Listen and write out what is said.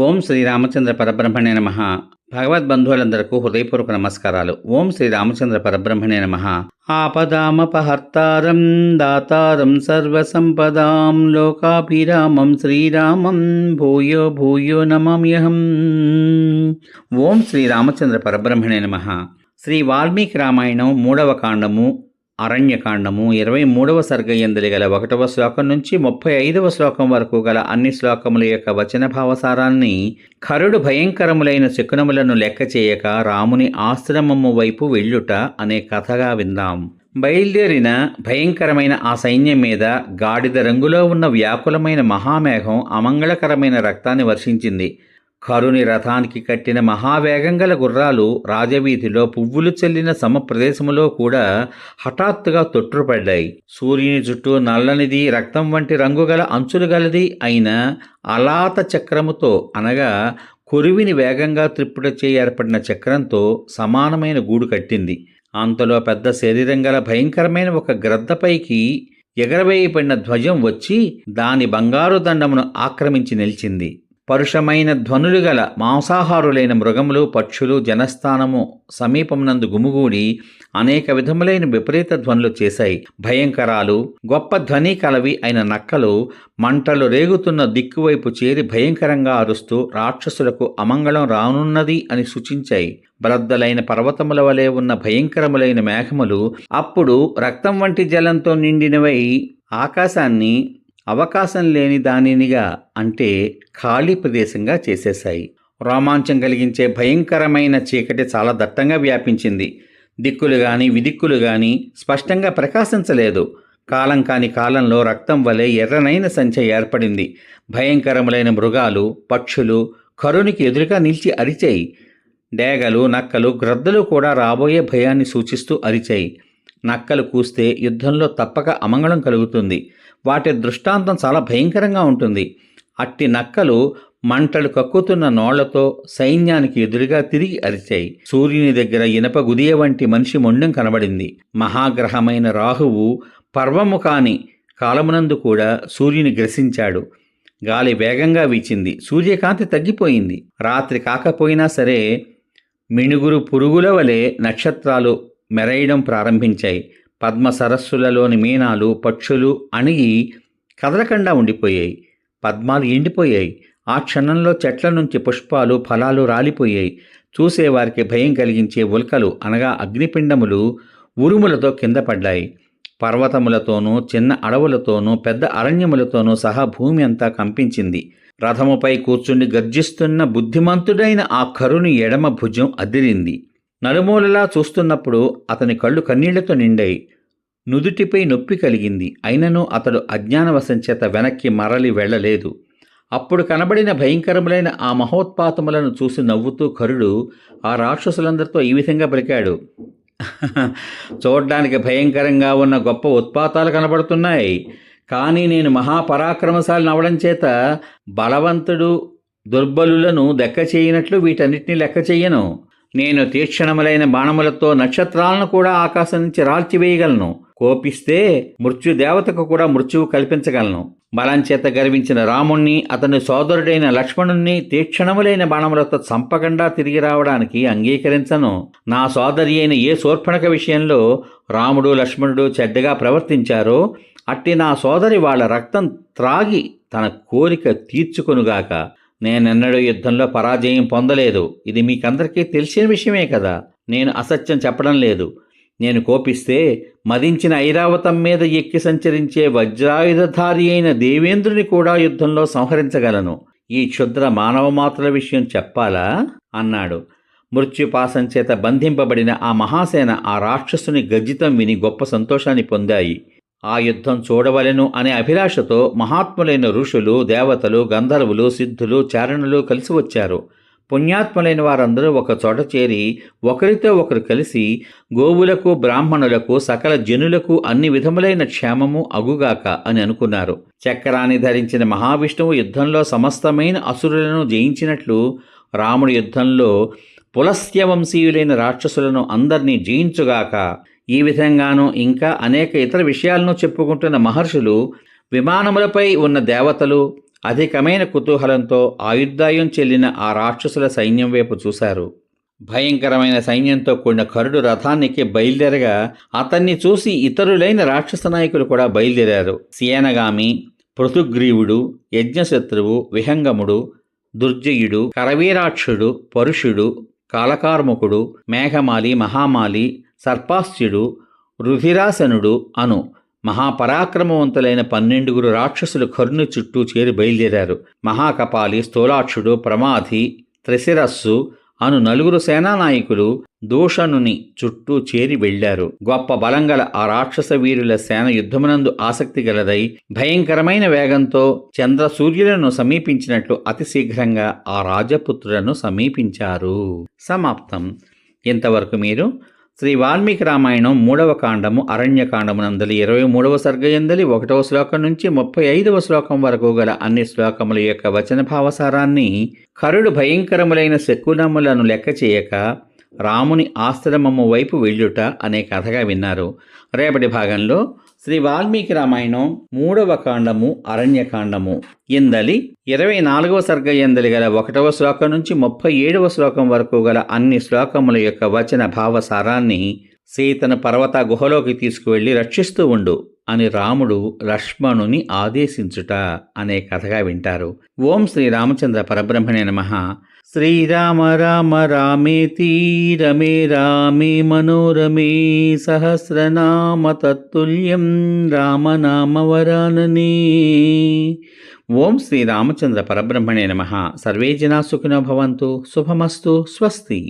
ఓం శ్రీ రామచంద్ర పరబ్రహ్మణే నమః. భగవద్బంధువులందరకు హృదయపూర్వక నమస్కారాలు. ఓం శ్రీ రామచంద్ర పరబ్రహ్మణే నమః. ఆపదామపహర్తారం దాతారం సర్వసంపదాం లోకాభిరామం శ్రీరామం భూయో భూయో నమామ్యహం. ఓం శ్రీ రామచంద్ర పరబ్రహ్మణే నమః. శ్రీ వాల్మీకి రామాయణం 3వ కాండము అరణ్యకాండము 23వ సర్గయందలి గల 1వ శ్లోకం నుంచి 35వ శ్లోకం వరకు గల అన్ని శ్లోకముల యొక్క వచన భావసారాన్ని ఖరుడు భయంకరములైన శకునములను లెక్క చేయక రాముని ఆశ్రమము వైపు వెళ్ళుట అనే కథగా విందాం. బయలుదేరిన భయంకరమైన ఆ సైన్యం మీద గాడిద రంగులో ఉన్న వ్యాకులమైన మహామేఘం అమంగళకరమైన రక్తాన్ని వర్షించింది. ఖరుని రథానికి కట్టిన మహావేగం గల గుర్రాలు రాజవీధిలో పువ్వులు చల్లిన సమప్రదేశములో కూడా హఠాత్తుగా తొట్టుపడ్డాయి. సూర్యుని చుట్టూ నల్లనిది రక్తం వంటి రంగుగల అంచులు గలది అయిన అలాత చక్రముతో అనగా కొరివిని వేగంగా త్రిప్పుటచే ఏర్పడిన చక్రంతో సమానమైన గూడు కట్టింది. అంతలో పెద్ద శరీరం గల భయంకరమైన ఒక గ్రద్దపైకి ఎగరవేయబడిన ధ్వజం వచ్చి దాని బంగారు దండమును ఆక్రమించి నిలిచింది. పరుషమైన ధ్వనులు గల మాంసాహారులైన మృగములు పక్షులు జనస్థానము సమీపమునందు గుమిగూడి అనేక విధములైన విపరీత ధ్వనులు చేశాయి. భయంకరాలు గొప్ప ధ్వని కలవి అయిన నక్కలు మంటలు రేగుతున్న దిక్కువైపు చేరి భయంకరంగా అరుస్తూ రాక్షసులకు అమంగళం రానున్నది అని సూచించాయి. బలద్దలైన పర్వతముల వలె ఉన్న భయంకరములైన మేఘములు అప్పుడు రక్తం వంటి జలంతో నిండినవై ఆకాశాన్ని అవకాశం లేని దానినిగా అంటే ఖాళీ ప్రదేశంగా చేసేశాయి. రోమాంచం కలిగించే భయంకరమైన చీకటి చాలా దట్టంగా వ్యాపించింది. దిక్కులు గాని విదిక్కులు గాని స్పష్టంగా ప్రకాశించలేదు. కాలం కాని కాలంలో రక్తం వలె ఎర్రనైన సంఖ్య ఏర్పడింది. భయంకరములైన మృగాలు పక్షులు ఖరునికి ఎదురుగా నిలిచి అరిచాయి. డేగలు నక్కలు గ్రద్దలు కూడా రాబోయే భయాన్ని సూచిస్తూ అరిచాయి. నక్కలు కూస్తే యుద్ధంలో తప్పక అమంగళం కలుగుతుంది. వాటి దృష్టాంతం చాలా భయంకరంగా ఉంటుంది. అట్టి నక్కలు మంటలు కక్కుతున్న నోళ్లతో సైన్యానికి ఎదురుగా తిరిగి అరిచాయి. సూర్యుని దగ్గర ఇనప గుదియ వంటి మనిషి మొండెం కనబడింది. మహాగ్రహమైన రాహువు పర్వము కాని కాలమునందు కూడా సూర్యుని గ్రసించాడు. గాలి వేగంగా వీచింది. సూర్యకాంతి తగ్గిపోయింది. రాత్రి కాకపోయినా సరే మిణుగురు పురుగుల వలె నక్షత్రాలు మెరయడం ప్రారంభించాయి. పద్మ సరస్సులలోని మీనాలు పక్షులు అణిగి కదలకుండా ఉండిపోయాయి. పద్మాలు ఎండిపోయాయి. ఆ క్షణంలో చెట్ల నుంచి పుష్పాలు ఫలాలు రాలిపోయాయి. చూసేవారికి భయం కలిగించే ఉల్కలు అనగా అగ్నిపిండములు ఉరుములతో కింద పడ్డాయి. పర్వతములతోనూ చిన్న అడవులతోనూ పెద్ద అరణ్యములతోనూ సహా భూమి అంతా కంపించింది. రథముపై కూర్చుండి గర్జిస్తున్న బుద్ధిమంతుడైన ఆ ఖరుని ఎడమ భుజం అదిరింది. నలుమూలలా చూస్తున్నప్పుడు అతని కళ్ళు కన్నీళ్లతో నిండాయి. నుదుటిపై నొప్పి కలిగింది. అయినను అతడు అజ్ఞానవశం చేత వెనక్కి మరలి వెళ్ళలేదు. అప్పుడు కనబడిన భయంకరములైన ఆ మహోత్పాతములను చూసి నవ్వుతూ ఖరుడు ఆ రాక్షసులందరితో ఈ విధంగా పలికాడు. చూడ్డానికి భయంకరంగా ఉన్న గొప్ప ఉత్పాతాలు కనబడుతున్నాయి. కానీ నేను మహాపరాక్రమశాలిని అవడం చేత బలవంతుడు దుర్బలులను లెక్క చేయనట్లు వీటన్నిటినీ లెక్క చెయ్యను. నేను తీక్షణములైన బాణములతో నక్షత్రాలను కూడా ఆకాశం నుంచి రాల్చివేయగలను. కోపిస్తే మృత్యుదేవతకు కూడా మృత్యువు కల్పించగలను. బలంచేత గర్వించిన రాముణ్ణి అతని సోదరుడైన లక్ష్మణుణ్ణి తీక్షణములైన బాణములతో చంపకుండా తిరిగి రావడానికి అంగీకరించను. నా సోదరి అయిన ఏ శూర్పణఖ విషయంలో రాముడు లక్ష్మణుడు చెడ్డగా ప్రవర్తించారో అట్టి నా సోదరి వాళ్ళ రక్తం త్రాగి తన కోరిక తీర్చుకొనుగాక. నేనెన్నడూ యుద్ధంలో పరాజయం పొందలేదు. ఇది మీకందరికీ తెలిసిన విషయమే కదా. నేను అసత్యం చెప్పడం లేదు. నేను కోపిస్తే మదించిన ఐరావతం మీద ఎక్కి సంచరించే వజ్రాయుధధారి అయిన దేవేంద్రుని కూడా యుద్ధంలో సంహరించగలను. ఈ క్షుద్ర మానవ మాత్రుల విషయం చెప్పాలా అన్నాడు. మృత్యుపాసం చేత బంధింపబడిన ఆ మహాసేన ఆ రాక్షసుని గర్జితం విని గొప్ప సంతోషాన్ని పొందాయి. ఆ యుద్ధం చూడవలెను అనే అభిలాషతో మహాత్ములైన ఋషులు దేవతలు గంధర్వులు సిద్ధులు చారణులు కలిసి వచ్చారు. పుణ్యాత్ములైన వారందరూ ఒక చోట చేరి ఒకరితో ఒకరు కలిసి గోవులకు బ్రాహ్మణులకు సకల జనులకు అన్ని విధములైన క్షేమము అగుగాక అని అనుకున్నారు. చక్రాన్ని ధరించిన మహావిష్ణువు యుద్ధంలో సమస్తమైన అసురులను జయించినట్లు రాముడి యుద్ధంలో పులస్త్యవంశీయులైన రాక్షసులను అందరినీ జయించుగాక. ఈ విధంగానూ ఇంకా అనేక ఇతర విషయాలను చెప్పుకుంటున్న మహర్షులు, విమానములపై ఉన్న దేవతలు, అధికమైన కుతూహలంతో ఆయుర్దాయం చెల్లిన ఆ రాక్షసుల సైన్యం వైపు చూశారు. భయంకరమైన సైన్యంతో కూడిన కరుడు రథానికి బయలుదేరగా అతన్ని చూసి ఇతరులైన రాక్షస నాయకులు కూడా బయలుదేరారు. సేనగామి, పృథుగ్రీవుడు, యజ్ఞశత్రువు, విహంగముడు, దుర్జయుడు, కరవీరాక్షుడు, పరుషుడు, కాలకార్ముకుడు, మేఘమాలి, మహామాలి, సర్పాస్యుడు, రుధిరాసనుడు అను మహాపరాక్రమవంతులైన 12 రాక్షసులు కర్ణుని చుట్టూ చేరి బయలుదేరారు. మహాకపాలి, స్థూలాక్షుడు, ప్రమాధి, త్రిశిరస్సు అను 4 సేనానాయకులు దూషణుని చుట్టూ చేరి వెళ్లారు. గొప్ప బలంగల ఆ రాక్షస వీరుల సేన యుద్ధమునందు ఆసక్తి గలదై భయంకరమైన వేగంతో చంద్రసూర్యులను సమీపించినట్లు అతి శీఘ్రంగా ఆ రాజపుత్రులను సమీపించారు. సమాప్తం. ఇంతవరకు మీరు శ్రీ వాల్మీకి రామాయణం 3వ కాండము అరణ్యకాండము నందలి 23వ సర్గ యందలి 1వ శ్లోకం నుంచి 35వ శ్లోకం వరకు గల అన్ని శ్లోకముల యొక్క వచన భావసారాన్ని కరుడు భయంకరములైన శకునములను లెక్క చేయక రాముని ఆశ్రమము వైపు వెళ్ళుట అనే కథగా విన్నారు. రేపటి భాగంలో శ్రీ వాల్మీకి రామాయణం 3వ కాండము అరణ్యకాండము ఎందలి 24వ సర్గ ఎందలి గల 1వ శ్లోకం నుంచి 37వ శ్లోకం వరకు గల అన్ని శ్లోకముల యొక్క వచన భావసారాన్ని సీతను పర్వత గుహలోకి తీసుకువెళ్లి రక్షిస్తూ ఉండు అని రాముడు లక్ష్మణుని ఆదేశించుట అనే కథగా వింటారు. ఓం శ్రీ రామచంద్ర పరబ్రహ్మణే నమః. శ్రీరామ రామ రామేతి రమే రామే మనోరమే సహస్రనామ తత్తుల్యం రామనామ వరాననే. ఓం శ్రీ రామచంద్ర పరబ్రహ్మణే నమః. సర్వే జనా సుఖినో భవంతు. శుభమస్తు. స్వస్తి.